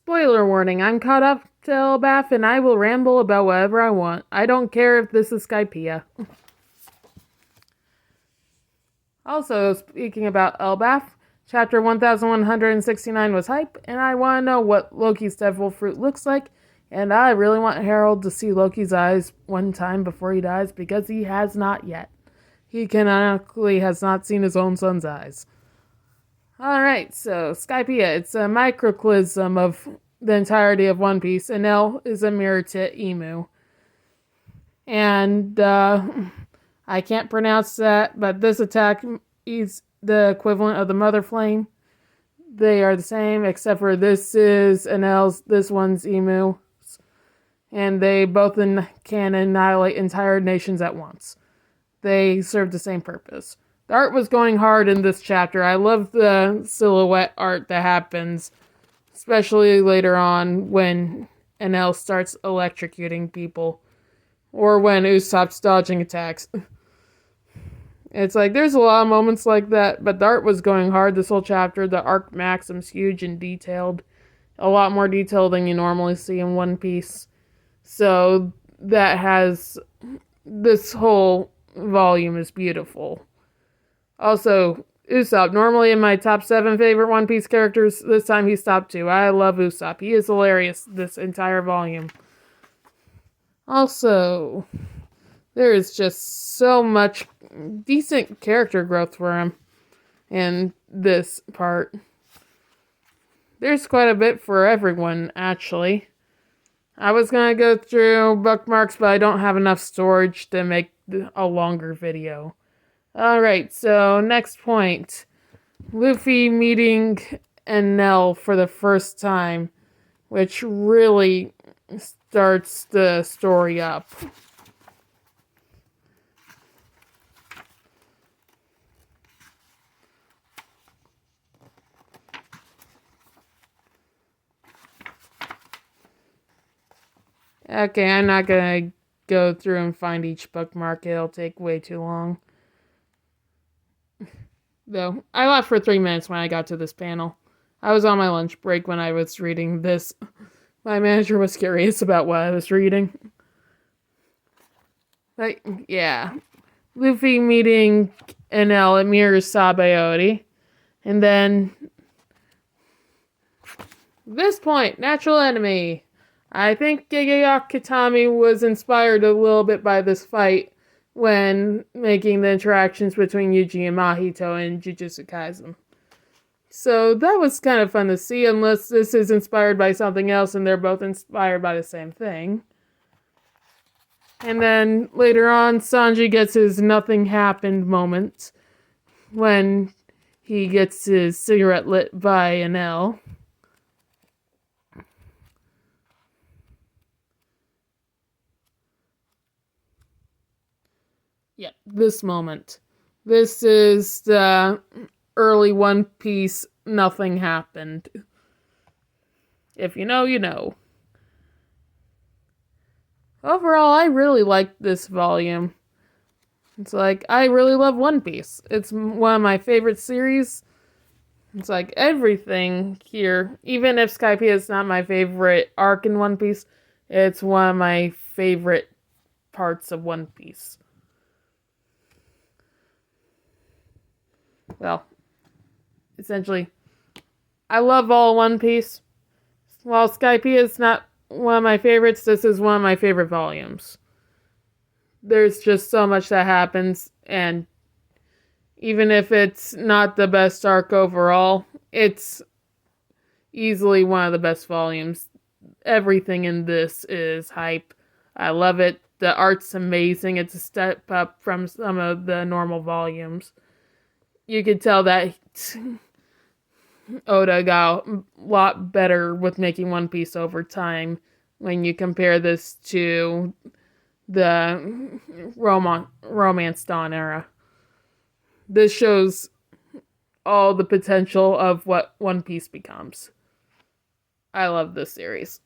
Spoiler warning, I'm caught up to Elbaf and I will ramble about whatever I want. I don't care if this is Skypiea. Also, speaking about Elbaf, chapter 1169 was hype, and I want to know what Loki's devil fruit looks like, and I really want Harold to see Loki's eyes one time before he dies, because he has not yet. He canonically has not seen his own son's eyes. Alright, so Skypiea, it's a microcosm of the entirety of One Piece, and L is a mirror to Emu. And, I can't pronounce that, but this attack is the equivalent of the Mother Flame. They are the same, except for this is an L's, this one's Emu. And they both can annihilate entire nations at once. They serve the same purpose. The art was going hard in this chapter. I love the silhouette art that happens, especially later on when Enel starts electrocuting people, or when Usopp's dodging attacks. It's like, there's a lot of moments like that, but the art was going hard this whole chapter. The arc maxim's huge and detailed. A lot more detail than you normally see in One Piece. So, that has... this whole volume is beautiful. Also, Usopp, normally in my top 7 favorite One Piece characters, this time he's top 2. I love Usopp. He is hilarious this entire volume. Also, there is just so much decent character growth for him in this part. There's quite a bit for everyone, actually. I was gonna go through bookmarks, but I don't have enough storage to make a longer video. Alright, so next point. Luffy meeting Enel for the first time, which really starts the story up. Okay, I'm not gonna go through and find each bookmark. It'll take way too long. Though, I left for 3 minutes when I got to this panel. I was on my lunch break when I was reading this. My manager was curious about what I was reading. But, yeah. Luffy meeting Enel at mirrors Sabaody. And then... this point, natural enemy. I think Gigayak Kitami was inspired a little bit by this fight when making the interactions between Yuji and Mahito in Jujutsu Kaisen. So that was kind of fun to see, unless this is inspired by something else and they're both inspired by the same thing. And then later on, Sanji gets his nothing happened moment when he gets his cigarette lit by Enel. Yep, this moment. This is the early One Piece nothing happened. If you know, you know. Overall, I really liked this volume. It's like, I really love One Piece. It's one of my favorite series. It's like, everything here, even if Skypiea is not my favorite arc in One Piece, it's one of my favorite parts of One Piece. Well, essentially, I love all One Piece. While Skypiea is not one of my favorites, this is one of my favorite volumes. There's just so much that happens, and even if it's not the best arc overall, it's easily one of the best volumes. Everything in this is hype. I love it. The art's amazing. It's a step up from some of the normal volumes. You could tell that Oda got a lot better with making One Piece over time when you compare this to the Romance Dawn era. This shows all the potential of what One Piece becomes. I love this series.